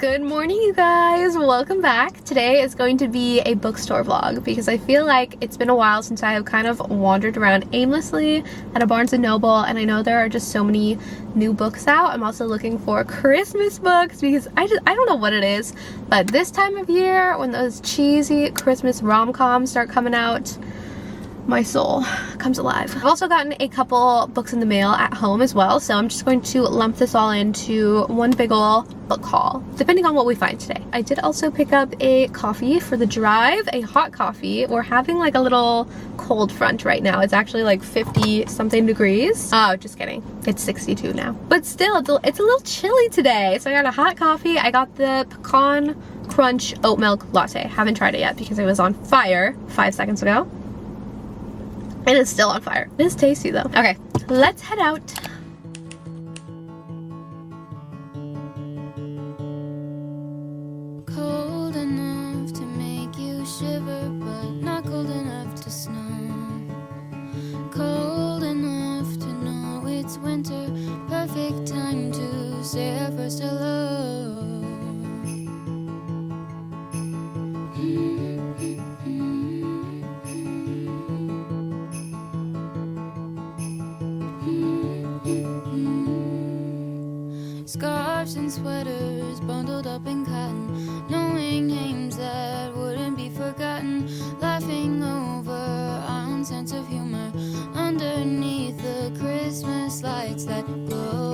Good morning, you guys. Welcome back. Today is going to be a bookstore vlog because I feel like it's been a while since I have kind of wandered around aimlessly at a Barnes & Noble, and I know there are just so many new books out. I'm also looking for Christmas books because I don't know what it is, but this time of year when those cheesy Christmas rom-coms start coming out, my soul comes alive. I've also gotten a couple books in the mail at home as well, so I'm just going to lump this all into one big ol' book haul, depending on what we find today. I did also pick up a coffee for the drive, a hot coffee. We're having like a little cold front right now. It's actually like 50 something degrees. Oh, just kidding. It's 62 now. But still, it's a little chilly today. So I got a hot coffee. I got the pecan crunch oat milk latte. Haven't tried it yet because it was on fire 5 seconds ago. It is still on fire. It is tasty though. Okay, let's head out. Cold enough to make you shiver, but not cold enough to snow. Cold enough to know it's winter, perfect time to say our first hello. Scarves and sweaters bundled up in cotton, knowing names that wouldn't be forgotten, laughing over our own sense of humor underneath the Christmas lights that glow.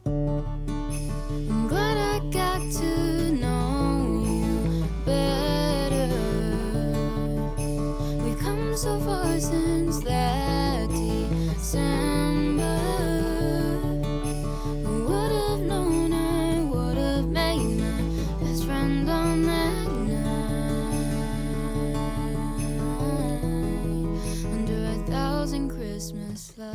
I'm glad I got to know you better. We've come so far since that December. Who would have known I would have made my best friend on that night under 1,000 Christmas lights.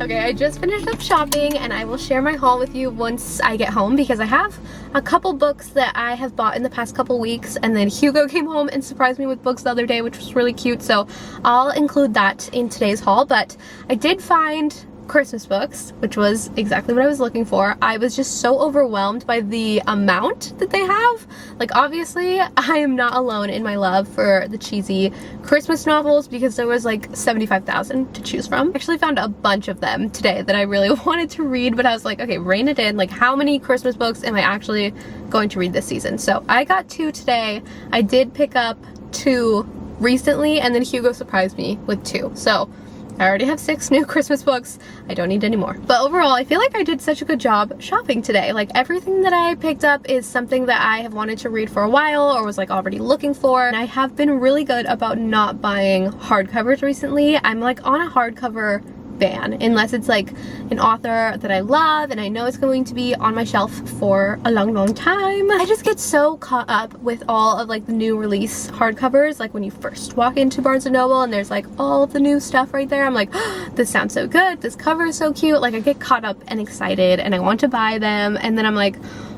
Okay, I just finished up shopping and I will share my haul with you once I get home because I have a couple books that I have bought in the past couple weeks, and then Hugo came home and surprised me with books the other day, which was really cute, so I'll include that in today's haul. But I did find Christmas books, which was exactly what I was looking for. I was just so overwhelmed by the amount that they have. Like, obviously I am not alone in my love for the cheesy Christmas novels because there was like 75,000 to choose from. I actually found a bunch of them today that I really wanted to read, but I was like, okay, rein it in. Like, how many Christmas books am I actually going to read this season? So I got 2 today. I did pick up 2 recently, and then Hugo surprised me with 2. So I already have 6 new Christmas books. I don't need any more. But overall, I feel like I did such a good job shopping today. Like, everything that I picked up is something that I have wanted to read for a while or was like already looking for. And I have been really good about not buying hardcovers recently. I'm like on a hardcover ban unless it's like an author that I love and I know it's going to be on my shelf for a long time. I just get so caught up with all of like the new release hardcovers, like when you first walk into Barnes & Noble and there's like all of the new stuff right there. I'm like, oh, this sounds so good, this cover is so cute. Like, I get caught up and excited and I want to buy them, and then I'm like,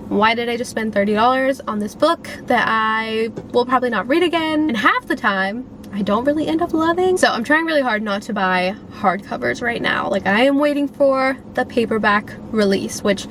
why did I just spend $30 on this book that I will probably not read again, and half the time I don't really end up loving? So I'm trying really hard not to buy hardcovers right now. Like, I am waiting for the paperback release, which,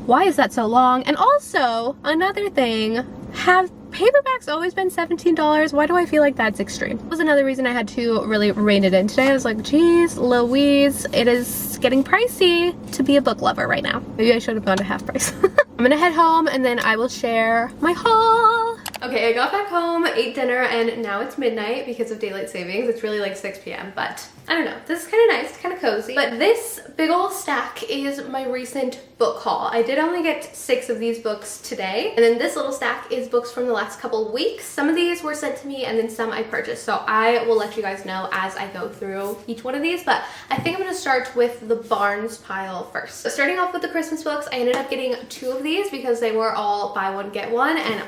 why is that so long? And also, another thing, have paperbacks always been $17? Why do I feel like that's extreme? That was another reason I had to really rein it in today. I was like, geez, Louise, it is getting pricey to be a book lover right now. Maybe I should have gone to half price. I'm gonna head home and then I will share my haul. Okay, I got back home, ate dinner, and now it's midnight because of daylight savings. It's really like 6 p.m, but I don't know. This is kind of nice, kind of cozy. But this big old stack is my recent book haul. I did only get 6 of these books today, and then this little stack is books from the last couple weeks. Some of these were sent to me and then some I purchased, so I will let you guys know as I go through each one of these. But I think I'm gonna start with the Barnes pile first. So starting off with the Christmas books, I ended up getting 2 of these because they were all buy one get one, and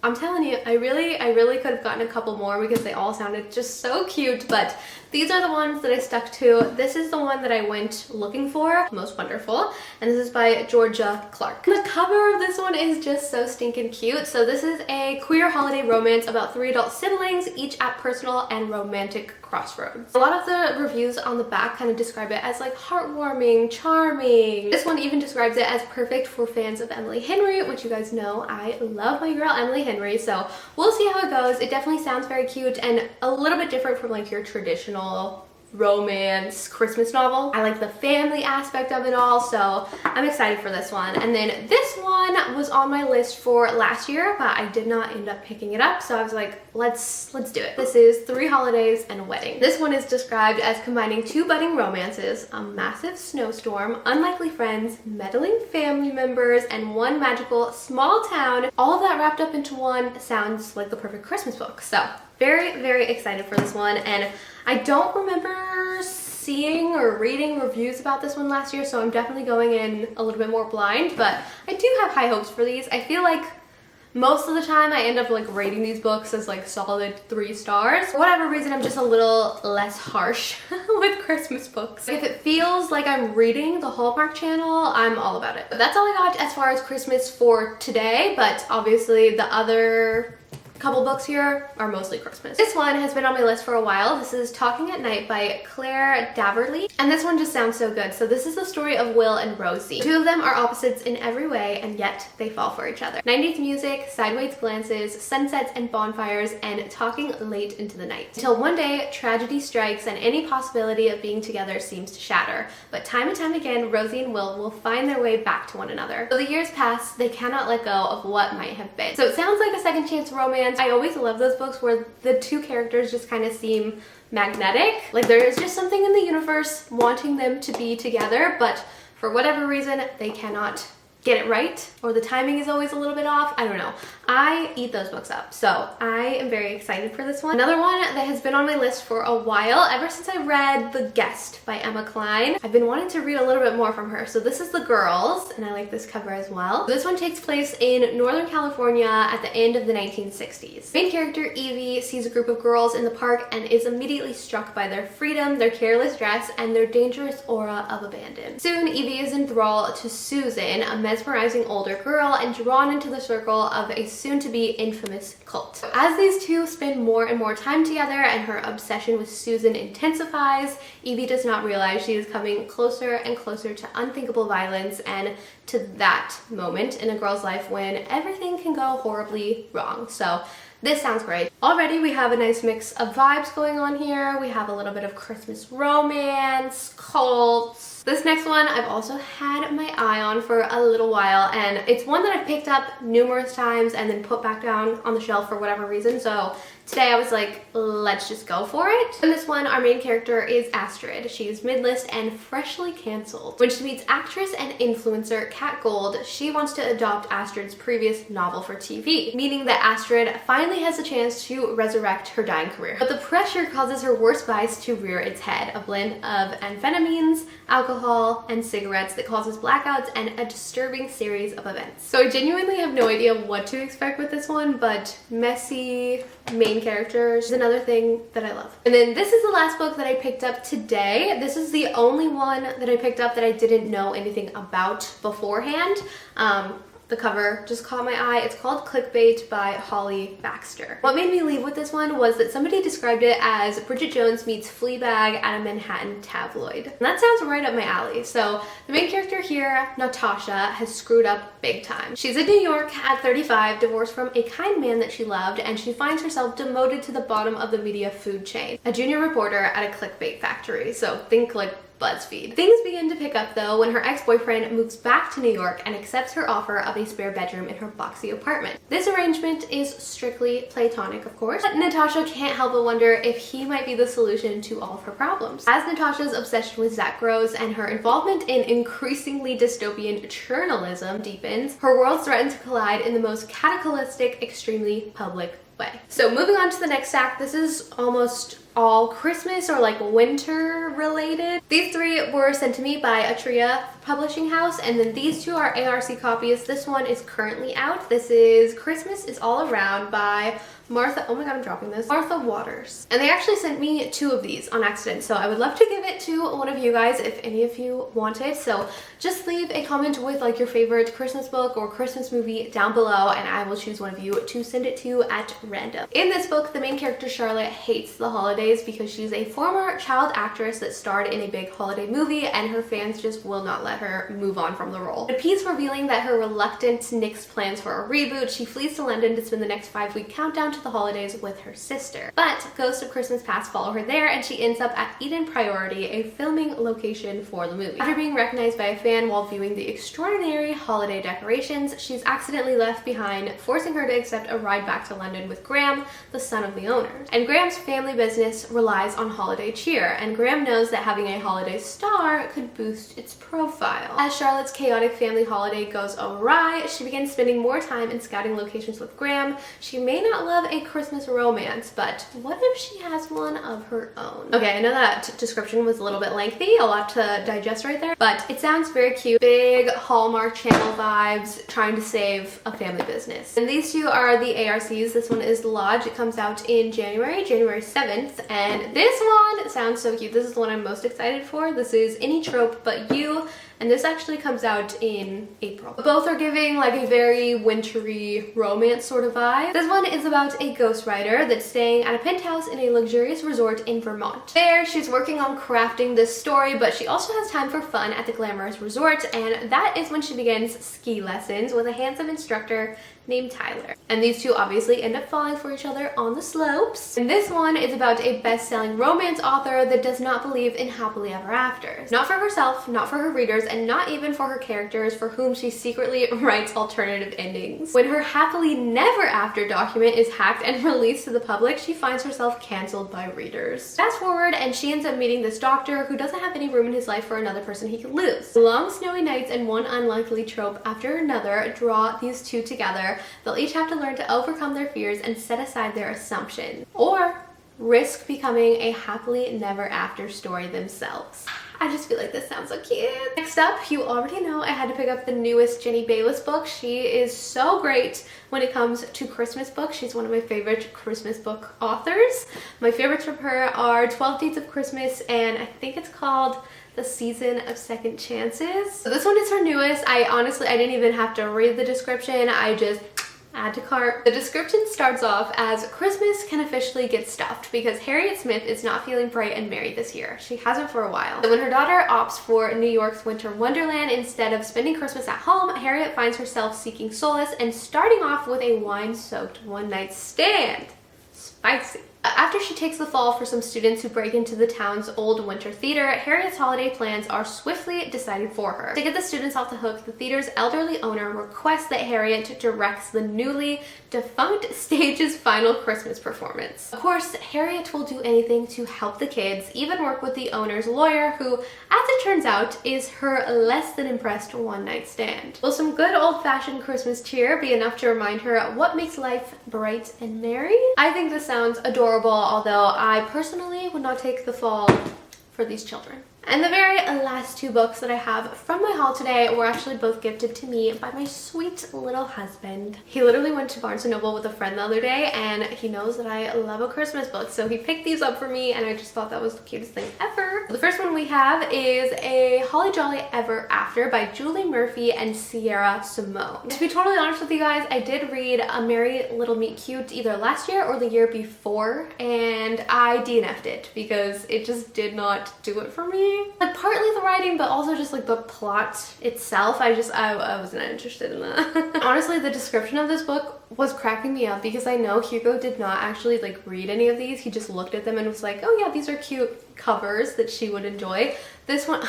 I'm telling you, I really could have gotten a couple more because they all sounded just so cute, but These are the ones that I stuck to. This is the one that I went looking for, Most Wonderful, and this is by Georgia Clark. The cover of this one is just so stinking cute. So this is a queer holiday romance about 3 adult siblings, each at personal and romantic crossroads. A lot of the reviews on the back kind of describe it as like heartwarming, charming. This one even describes it as perfect for fans of Emily Henry, which you guys know I love my girl Emily Henry, so we'll see how it goes. It definitely sounds very cute and a little bit different from like your traditional romance Christmas novel. I like the family aspect of it all, so I'm excited for this one. And then this one was on my list for last year, but I did not end up picking it up, so I was like, let's do it. This is 3 Holidays and a Wedding. This one is described as combining 2 budding romances, a massive snowstorm, unlikely friends, meddling family members, and 1 magical small town. All of that wrapped up into one sounds like the perfect Christmas book. So very, very excited for this one, and I don't remember seeing or reading reviews about this one last year, so I'm definitely going in a little bit more blind, but I do have high hopes for these. I feel like most of the time I end up like rating these books as like solid 3 stars. For whatever reason, I'm just a little less harsh with Christmas books. If it feels like I'm reading the Hallmark Channel, I'm all about it. But that's all I got as far as Christmas for today, but obviously the other couple books here are mostly Christmas. This one has been on my list for a while. This is Talking at Night by Claire Daverly, and this one just sounds so good. So this is the story of Will and Rosie. 2 of them are opposites in every way, and yet they fall for each other. 90s music, sideways glances, sunsets and bonfires, and talking late into the night. Until one day, tragedy strikes and any possibility of being together seems to shatter. But time and time again, Rosie and Will will find their way back to one another. So the years pass, they cannot let go of what might have been. So it sounds like a second chance romance. I always love those books where the 2 characters just kind of seem magnetic. Like there is just something in the universe wanting them to be together, but for whatever reason, they cannot get it right, or the timing is always a little bit off. I don't know. I eat those books up, so I am very excited for this one. Another one that has been on my list for a while, ever since I read The Guest by Emma Cline. I've been wanting to read a little bit more from her. So this is The Girls, and I like this cover as well. This one takes place in Northern California at the end of the 1960s. Main character Evie sees a group of girls in the park and is immediately struck by their freedom, their careless dress, and their dangerous aura of abandon. Soon, Evie is in thrall to Susan, a mesmerizing older girl, and drawn into the circle of a soon-to-be infamous cult. As these 2 spend more and more time together and her obsession with Susan intensifies, Evie does not realize she is coming closer and closer to unthinkable violence and to that moment in a girl's life when everything can go horribly wrong. So this sounds great. Already we have a nice mix of vibes going on here. We have a little bit of Christmas romance, cults. This next one I've also had my eye on for a little while, and it's one that I've picked up numerous times and then put back down on the shelf for whatever reason. So today I was like, let's just go for it. In this one, our main character is Astrid. She's mid-list and freshly canceled. When she meets actress and influencer Kat Gold, she wants to adopt Astrid's previous novel for TV, meaning that Astrid finally has a chance to resurrect her dying career. But the pressure causes her worst vice to rear its head, a blend of amphetamines, alcohol, and cigarettes that causes blackouts and a disturbing series of events. So I genuinely have no idea what to expect with this one, but messy main characters is another thing that I love. And then this is the last book that I picked up today. This is the only one that I picked up that I didn't know anything about beforehand. The cover just caught my eye. It's called Clickbait by Holly Baxter. What made me leave with this one was that somebody described it as Bridget Jones meets Fleabag at a Manhattan tabloid. And that sounds right up my alley. So the main character here, Natasha, has screwed up big time. She's in New York at 35, divorced from a kind man that she loved, and she finds herself demoted to the bottom of the media food chain, a junior reporter at a clickbait factory. So think like BuzzFeed. Things begin to pick up though when her ex-boyfriend moves back to New York and accepts her offer of a spare bedroom in her boxy apartment. This arrangement is strictly platonic, of course, but Natasha can't help but wonder if he might be the solution to all of her problems. As Natasha's obsession with Zach grows and her involvement in increasingly dystopian journalism deepens, her worlds threaten to collide in the most cataclysmic, extremely public way. So moving on to the next stack, this is almost all Christmas or like winter related. These 3 were sent to me by Atria publishing house, and then these two are ARC copies. This one is currently out. This is Christmas is All Around by Martha, oh my god, I'm dropping this, Martha Waters. And they actually sent me 2 of these on accident, so I would love to give it to one of you guys if any of you want it. So just leave a comment with like your favorite Christmas book or Christmas movie down below, and I will choose one of you to send it to at random. In this book, the main character Charlotte hates the holidays because she's a former child actress that starred in a big holiday movie, and her fans just will not let her move on from the role. In a piece revealing that her reluctant nixed plans for a reboot, she flees to London to spend the next 5-week countdown to the holidays with her sister. But Ghost of Christmas Past follow her there, and she ends up at Eden Priority, a filming location for the movie. After being recognized by a fan while viewing the extraordinary holiday decorations, she's accidentally left behind, forcing her to accept a ride back to London with Graham, the son of the owners. And Graham's family business relies on holiday cheer, and Graham knows that having a holiday star could boost its profile. As Charlotte's chaotic family holiday goes awry, she begins spending more time in scouting locations with Graham. She may not love a Christmas romance, but what if she has one of her own? Okay, I know that description was a little bit lengthy, a lot to digest right there, but it sounds very cute. Big Hallmark Channel vibes, trying to save a family business. And these two are the ARCs. This one is The Lodge. It comes out in January 7th, and this one sounds so cute. This is the one I'm most excited for. This is Any Trope But You, and this actually comes out in April. Both are giving like a very wintry romance sort of vibe. This one is about a ghostwriter that's staying at a penthouse in a luxurious resort in Vermont. There, she's working on crafting this story, but she also has time for fun at the glamorous resort, and that is when she begins ski lessons with a handsome instructor named Tyler. And these two obviously end up falling for each other on the slopes. And this one is about a best-selling romance author that does not believe in happily ever afters. Not for herself, not for her readers, and not even for her characters for whom she secretly writes alternative endings. When her happily never after document is hacked and released to the public, she finds herself cancelled by readers. Fast forward, and she ends up meeting this doctor who doesn't have any room in his life for another person he could lose. Long snowy nights and one unlikely trope after another draw these two together. They'll each have to learn to overcome their fears and set aside their assumptions, or risk becoming a happily never after story themselves. I just feel like this sounds so cute. Next up, you already know I had to pick up the newest Jenny Bayliss book. She is so great when it comes to Christmas books. She's one of my favorite Christmas book authors. My favorites from her are 12 Dates of Christmas, and I think it's called The Season of Second Chances. So this one is her newest. I didn't even have to read the description. I just add to cart. The description starts off as Christmas can officially get stuffed because Harriet Smith is not feeling bright and merry this year. She hasn't for a while. So when her daughter opts for New York's winter wonderland instead of spending Christmas at home, Harriet finds herself seeking solace and starting off with a wine-soaked one-night stand. Spicy. After she takes the fall for some students who break into the town's old winter theater, Harriet's holiday plans are swiftly decided for her. To get the students off the hook, the theater's elderly owner requests that Harriet directs the newly defunct stage's final Christmas performance. Of course, Harriet will do anything to help the kids, even work with the owner's lawyer, who, as it turns out, is her less than impressed one-night stand. Will some good old-fashioned Christmas cheer be enough to remind her what makes life bright and merry? I think this sounds adorable, although I personally would not take the fall for these children. And the very last two books that I have from my haul today were actually both gifted to me by my sweet little husband. He literally went to Barnes & Noble with a friend the other day, and he knows that I love a Christmas book, so he picked these up for me, and I just thought that was the cutest thing ever. The first one we have is a Holly Jolly Ever After by Julie Murphy and Sierra Simone. To be totally honest with you guys, I did read A Merry Little Meet Cute either last year or the year before, and I DNF'd it because it just did not do it for me. Like partly the writing, but also just like the plot itself. I was not interested in that. Honestly, the description of this book was cracking me up because I know Hugo did not actually like read any of these. He just looked at them and was like, oh yeah, these are cute covers that she would enjoy. This one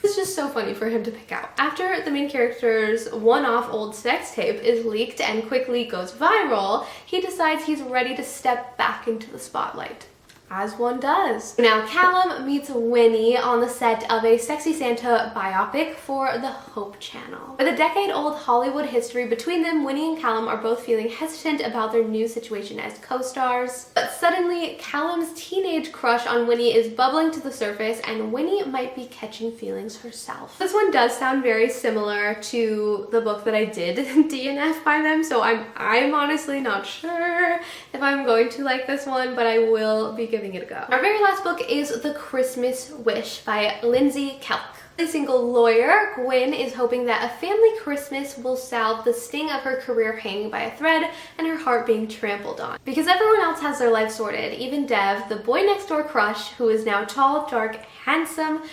it's just so funny for him to pick out. After the main character's one-off old sex tape is leaked and quickly goes viral, he decides he's ready to step back into the spotlight. as one does. Now, Callum meets Winnie on the set of a Sexy Santa biopic for the Hope Channel. With a decade-old Hollywood history between them, Winnie and Callum are both feeling hesitant about their new situation as co-stars. But suddenly, Callum's teenage crush on Winnie is bubbling to the surface, and Winnie might be catching feelings herself. This one does sound very similar to the book that I did DNF by them, so I'm honestly not sure if I'm going to like this one, but I will be giving it a go. Our very last book is The Christmas Wish by Lindsay Kelk. A single lawyer, Gwen is hoping that a family Christmas will salve the sting of her career hanging by a thread and her heart being trampled on. Because everyone else has their life sorted, even Dev, the boy next door crush, who is now tall, dark, handsome,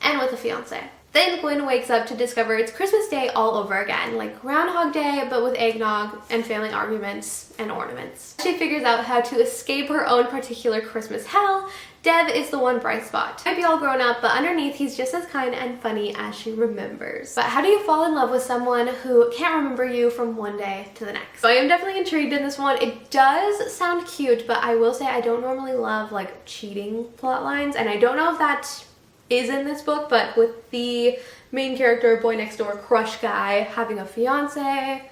and with a fiance. Then Gwen wakes up to discover it's Christmas Day all over again, like Groundhog Day, but with eggnog and family arguments and ornaments. She figures out how to escape her own particular Christmas hell. Dev is the one bright spot. Might be all grown up, but underneath he's just as kind and funny as she remembers. But how do you fall in love with someone who can't remember you from one day to the next? So I am definitely intrigued in this one. It does sound cute, but I will say I don't normally love like cheating plot lines, and I don't know if that is in this book, but with the main character, boy next door crush guy, having a fiance,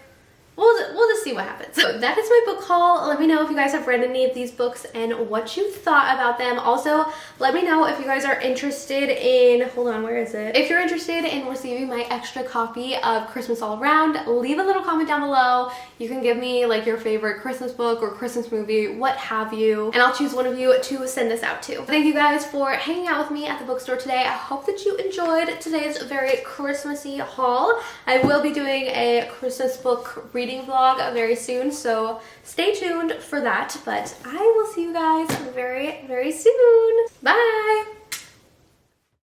we'll just see what happens. So that is my book haul. Let me know if you guys have read any of these books and what you thought about them. Also, let me know if you guys are interested in, hold on, where is it? If you're interested in receiving my extra copy of Christmas All Around, leave a little comment down below. You can give me like your favorite Christmas book or Christmas movie, what have you, and I'll choose one of you to send this out to. Thank you guys for hanging out with me at the bookstore today. I hope that you enjoyed today's very Christmassy haul. I will be doing a Christmas book reading vlog very soon, so stay tuned for that, but I will see you guys very, very soon. Bye!